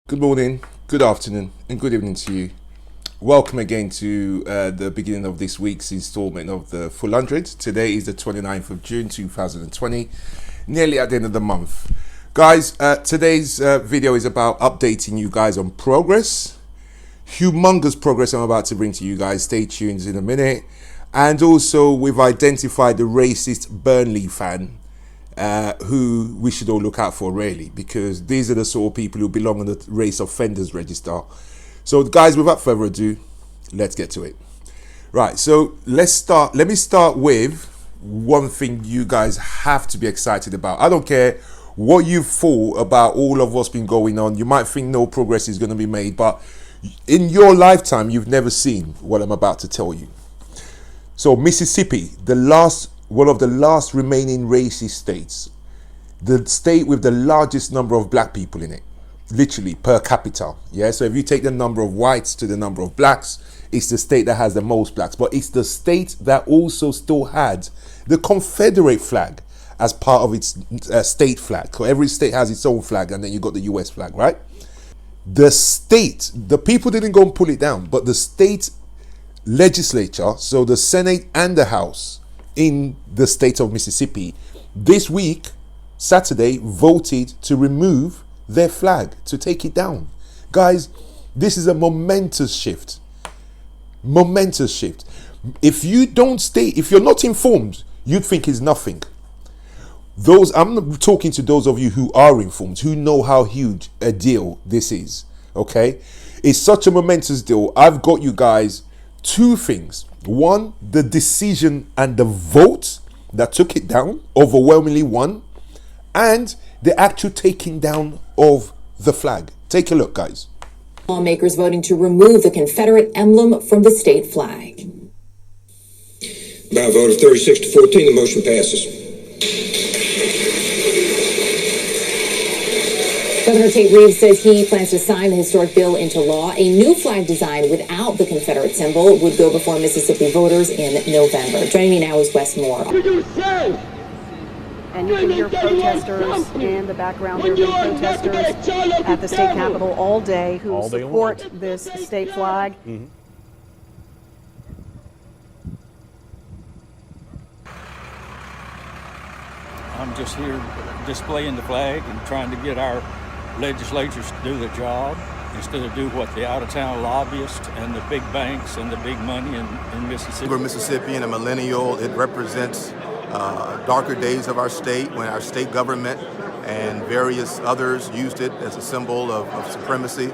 Good morning, good afternoon, and good evening to you. Welcome again to the beginning of this week's installment of the Full 100. Today is the 29th of June 2020, nearly at the end of the month. Guys, today's video is about updating you guys on progress. Humongous progress I'm about to bring to you guys. Stay tuned in a minute. And also, we've identified the racist Burnley fan who we should all look out for, really, because these are the sort of people who belong on the race offenders register. So guys, without further ado, let's get to it. Right, so let me start with one thing you guys have to be excited about. I don't care what you thought about all of what's been going on. You might think no progress is going to be made, but in your lifetime you've never seen what I'm about to tell you. So Mississippi, one of the last remaining racist states, the state with the largest number of black people in it, literally per capita. Yeah, so if you take the number of whites to the number of blacks, it's the state that has the most blacks, but it's the state that also still had the Confederate flag as part of its state flag. So every state has its own flag, and then you got the US flag, right? The people didn't go and pull it down, but the state legislature, so the Senate and the House in the state of Mississippi, this week, Saturday, voted to remove their flag, to take it down. Guys, this is a momentous shift. Momentous shift. If you're not informed, you'd think it's nothing. I'm talking to those of you who are informed, who know how huge a deal this is, okay? It's such a momentous deal. I've got you guys two things. One, the decision and the vote that took it down, overwhelmingly won, and the actual taking down of the flag. Take a look, guys. Lawmakers voting to remove the Confederate emblem from the state flag. By a vote of 36 to 14, the motion passes. Governor Tate Reeves says he plans to sign the historic bill into law. A new flag design without the Confederate symbol would go before Mississippi voters in November. Joining me now is Wes Moore. And you can hear protesters in the background. There have been protesters at the state capitol all day who support this state flag. I'm just here displaying the flag and trying to get our legislatures to do their job instead of do what the out-of-town lobbyists and the big banks and the big money in Mississippi. For Mississippi and a millennial, it represents darker days of our state when our state government and various others used it as a symbol of supremacy.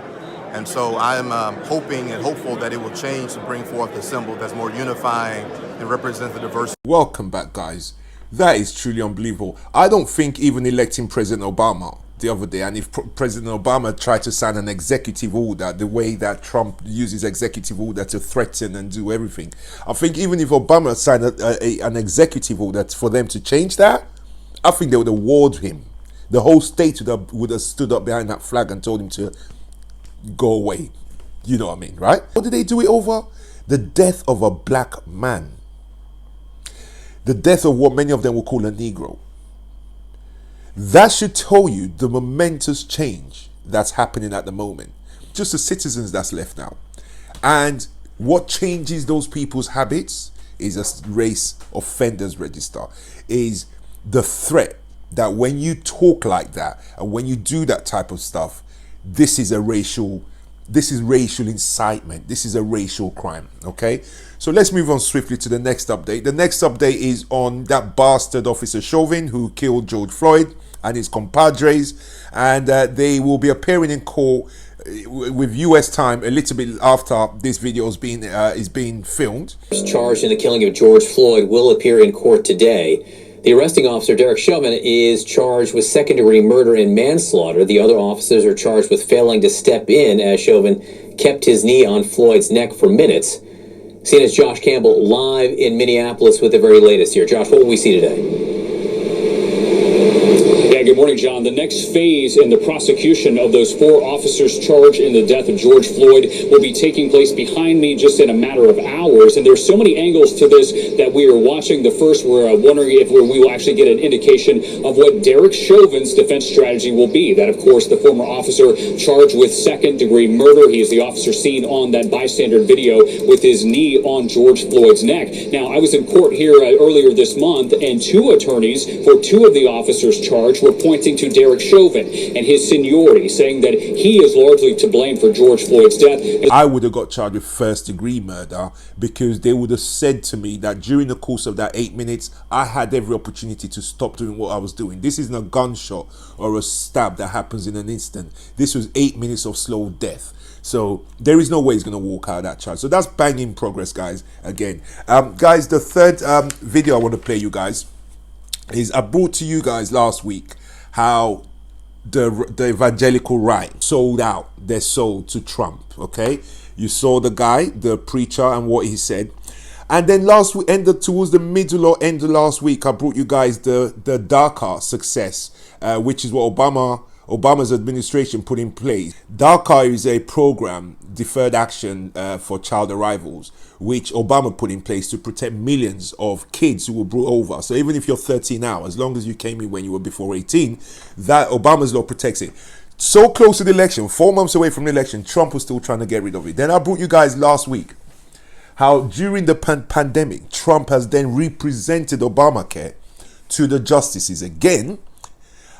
And so I am hoping and hopeful that it will change to bring forth a symbol that's more unifying and represents the diversity. Welcome back, guys. That is truly unbelievable. I don't think even electing President Obama the other day, and if President Obama tried to sign an executive order the way that Trump uses executive order to threaten and do everything, I think even if Obama signed an executive order for them to change that, I think they would have warned him. The whole state would have stood up behind that flag and told him to go away. You know what I mean, right? What did they do it over? The death of a black man. The death of what many of them will call a Negro. That should tell you the momentous change that's happening at the moment. Just the citizens that's left now. And what changes those people's habits is a race offenders register. Is the threat that when you talk like that and when you do that type of stuff, this is racial incitement. This is a racial crime, okay? So let's move on swiftly to the next update. The next update is on that bastard Officer Chauvin who killed George Floyd and his compadres, and they will be appearing in court with US time a little bit after this video is being filmed. Charged in the killing of George Floyd will appear in court today. The arresting officer, Derek Chauvin, is charged with second-degree murder and manslaughter. The other officers are charged with failing to step in as Chauvin kept his knee on Floyd's neck for minutes. CNN's Josh Campbell live in Minneapolis with the very latest here. Josh, what will we see today? Yeah, Yeah, good morning, John. The next phase in the prosecution of those 4 officers charged in the death of George Floyd will be taking place behind me just in a matter of hours. And there's so many angles to this that we are watching. The first, we're wondering if we will actually get an indication of what Derek Chauvin's defense strategy will be. That, of course, the former officer charged with second-degree murder. He is the officer seen on that bystander video with his knee on George Floyd's neck. Now, I was in court here earlier this month, and 2 attorneys for 2 of the officers charged were pointing to Derek Chauvin and his seniority, saying that he is largely to blame for George Floyd's death. I would have got charged with first-degree murder because they would have said to me that during the course of that 8 minutes, I had every opportunity to stop doing what I was doing. This isn't a gunshot or a stab that happens in an instant. This was 8 minutes of slow death. So there is no way he's going to walk out of that charge. So that's banging progress, guys. Again, guys, the third video I want to play you guys is I brought to you guys last week how the evangelical right sold out their soul to Trump. Okay, you saw the guy, the preacher, and what he said. And then last week, towards the middle or end of last week, I brought you guys the DACA success, which is what Obama's administration put in place. DACA is a program, deferred action for child arrivals, which Obama put in place to protect millions of kids who were brought over. So even if you're 13 now, as long as you came in when you were before 18, that Obama's law protects it. So close to the election, 4 months away from the election, Trump was still trying to get rid of it. Then I brought you guys last week how during the pandemic, Trump has then represented Obamacare to the justices again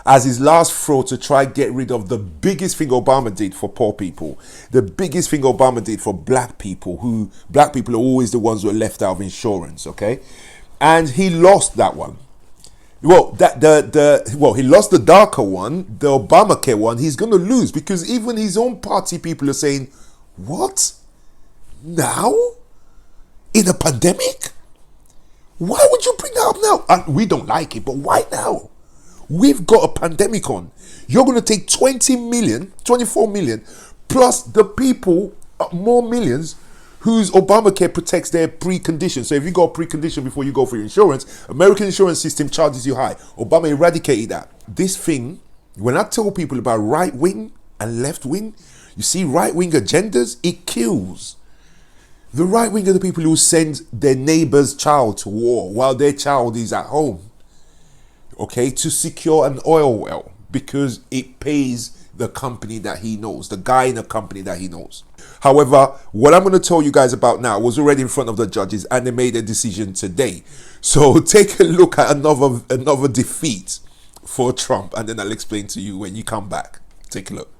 as his last throw to try get rid of the biggest thing Obama did for poor people, the biggest thing Obama did for black people, who black people are always the ones who are left out of insurance, okay? And he lost that one. Well, he lost the DACA one, the Obamacare one. He's going to lose because even his own party people are saying, "What? Now? In a pandemic? Why would you bring that up now?" And we don't like it, but why now? We've got a pandemic on. You're going to take 20 million, 24 million, plus the people, more millions, whose Obamacare protects their preconditions. So if you got a precondition before you go for your insurance, American insurance system charges you high. Obama eradicated that. This thing, when I tell people about right wing and left wing, you see right wing agendas, it kills. The right wing are the people who send their neighbor's child to war while their child is at home. Okay, to secure an oil well because it pays the company that he knows, the guy in the company that he knows. However, what I'm going to tell you guys about now was already in front of the judges and they made a decision today. So take a look at another defeat for Trump, and then I'll explain to you when you come back. Take a look.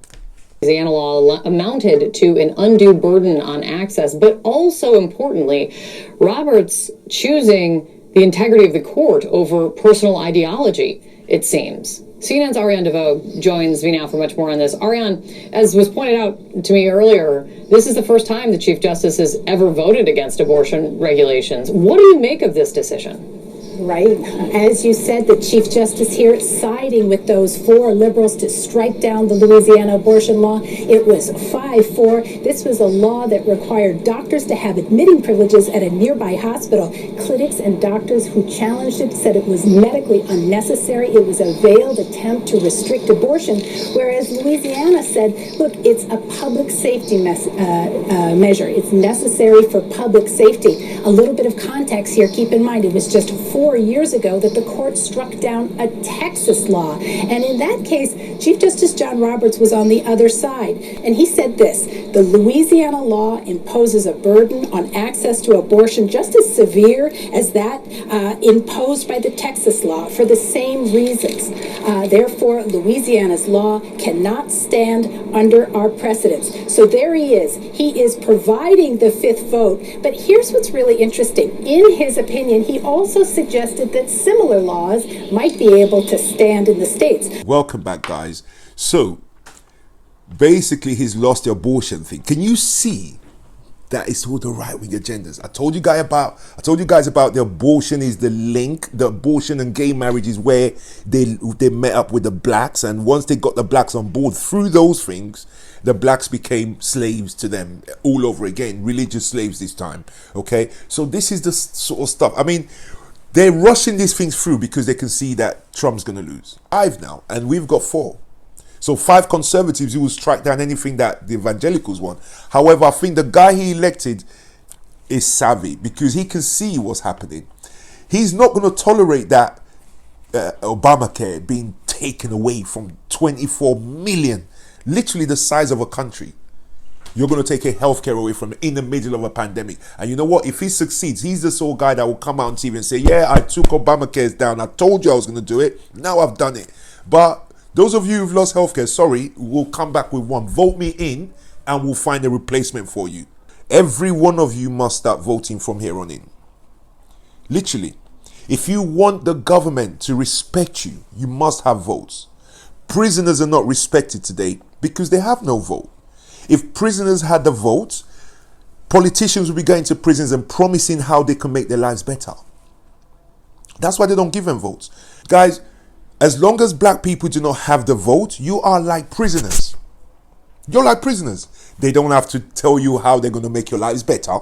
Louisiana law amounted to an undue burden on access, but also importantly, Roberts choosing the integrity of the court over personal ideology, it seems. CNN's Ariane DeVoe joins me now for much more on this. Ariane, as was pointed out to me earlier, this is the first time the Chief Justice has ever voted against abortion regulations. What do you make of this decision? Right. As you said, the Chief Justice here siding with those 4 liberals to strike down the Louisiana abortion law. It was 5-4. This was a law that required doctors to have admitting privileges at a nearby hospital. Clinics and doctors who challenged it said it was medically unnecessary. It was a veiled attempt to restrict abortion, whereas Louisiana said, look, it's a public safety measure. It's necessary for public safety. A little bit of context here. Keep in mind, it was just 4 years ago that the court struck down a Texas law. And in that case, Chief Justice John Roberts was on the other side. And he said this: the Louisiana law imposes a burden on access to abortion just as severe as that imposed by the Texas law for the same reasons. Therefore, Louisiana's law cannot stand under our precedents. So there he is. He is providing the 5th vote. But here's what's really interesting. In his opinion, he also suggested that similar laws might be able to stand in the states. Welcome back, guys. So basically he's lost the abortion thing. Can you see that it's all the right-wing agendas? I told you guys about the abortion is the link. The abortion and gay marriage is where they met up with the blacks, and once they got the blacks on board through those things, the blacks became slaves to them all over again, religious slaves this time. Okay, so this is the sort of stuff. I mean, They're rushing these things through because they can see that Trump's going to lose. 5 now, and we've got 4. So 5 conservatives who will strike down anything that the evangelicals want. However, I think the guy he elected is savvy because he can see what's happening. He's not going to tolerate that Obamacare being taken away from 24 million, literally the size of a country. You're going to take a healthcare away from in the middle of a pandemic. And you know what? If he succeeds, he's the sole guy that will come out on TV and say, yeah, I took Obamacare down. I told you I was going to do it. Now I've done it. But those of you who've lost healthcare, sorry, we'll come back with one. Vote me in and we'll find a replacement for you. Every one of you must start voting from here on in. Literally. If you want the government to respect you, you must have votes. Prisoners are not respected today because they have no vote. If prisoners had the vote, politicians would be going to prisons and promising how they can make their lives better. That's why they don't give them votes. Guys, as long as black people do not have the vote, you are like prisoners. You're like prisoners. They don't have to tell you how they're going to make your lives better.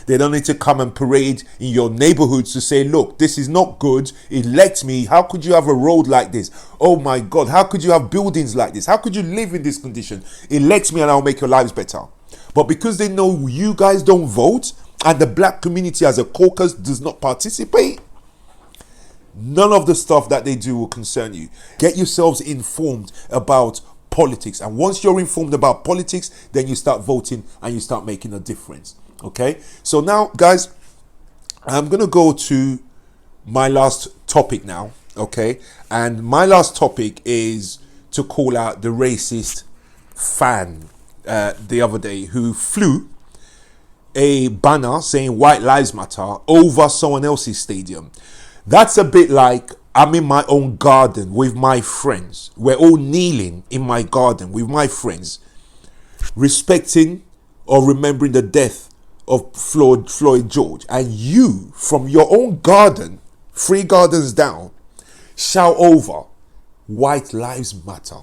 They don't need to come and parade in your neighborhoods to say, look, this is not good. Elect me. How could you have a road like this? Oh my God. How could you have buildings like this? How could you live in this condition? Elect me and I'll make your lives better. But because they know you guys don't vote and the black community as a caucus does not participate, none of the stuff that they do will concern you. Get yourselves informed about politics. And once you're informed about politics, then you start voting and you start making a difference. Okay, so now, guys, I'm going to go to my last topic now. Okay, and my last topic is to call out the racist fan the other day who flew a banner saying White Lives Matter over someone else's stadium. That's a bit like I'm in my own garden with my friends. We're all kneeling in my garden with my friends, respecting or remembering the death of Floyd George, and you from your own garden, 3 gardens down, shout over White Lives Matter.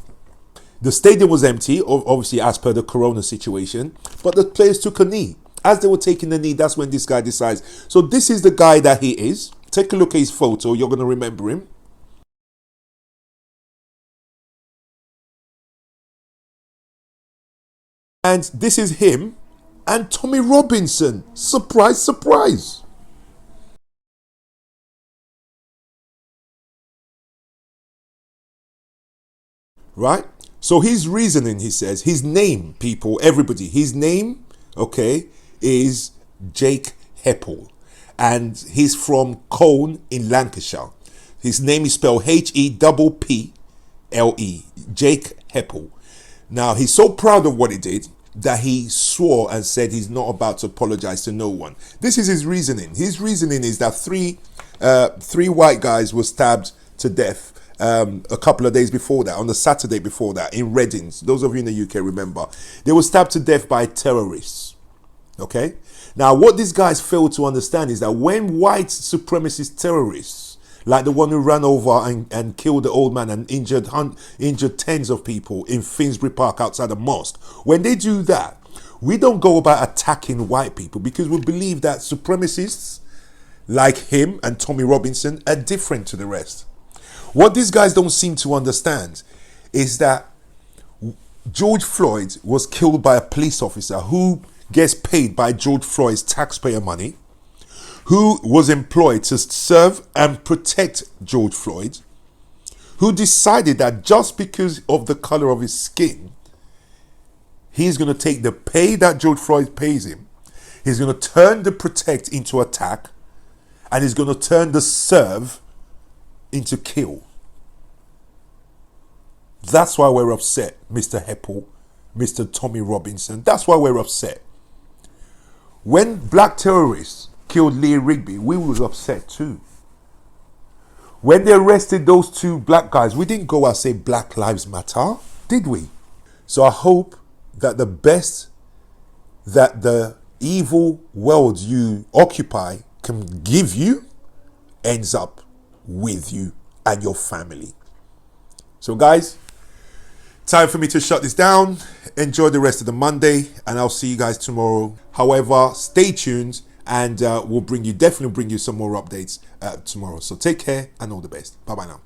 The stadium was empty, obviously as per the corona situation, but the players took a knee. As they were taking the knee, that's when this guy decides. So this is the guy that he is. Take a look at his photo, you're going to remember him. And this is him and Tommy Robinson. Surprise, surprise. Right? So his reasoning, he says, his name, people, everybody, his name, okay, is Jake Heppel. And he's from Colne in Lancashire. His name is spelled Hepple. Jake Heppel. Now, he's so proud of what he did that he swore and said he's not about to apologize to no one. This is his reasoning. His reasoning is that three white guys were stabbed to death a couple of days before that, on the Saturday before that, in Reading. Those of you in the UK remember. They were stabbed to death by terrorists. Okay? Now, what these guys fail to understand is that when white supremacist terrorists, like the one who ran over and killed the old man and injured tens of people in Finsbury Park outside a mosque, when they do that, we don't go about attacking white people because we believe that supremacists like him and Tommy Robinson are different to the rest. What these guys don't seem to understand is that George Floyd was killed by a police officer who gets paid by George Floyd's taxpayer money, who was employed to serve and protect George Floyd, who decided that just because of the color of his skin, he's going to take the pay that George Floyd pays him, he's going to turn the protect into attack, and he's going to turn the serve into kill. That's why we're upset, Mr. Heppel, Mr. Tommy Robinson. That's why we're upset. When black terrorists killed Lee Rigby, we was upset too. When they arrested those 2 black guys, we didn't go and say Black Lives Matter, did we? So I hope that the best that the evil world you occupy can give you ends up with you and your family. So guys, time for me to shut this down. Enjoy the rest of the Monday and I'll see you guys tomorrow. However, stay tuned and we'll definitely bring you some more updates tomorrow. So take care and all the best. Bye bye now.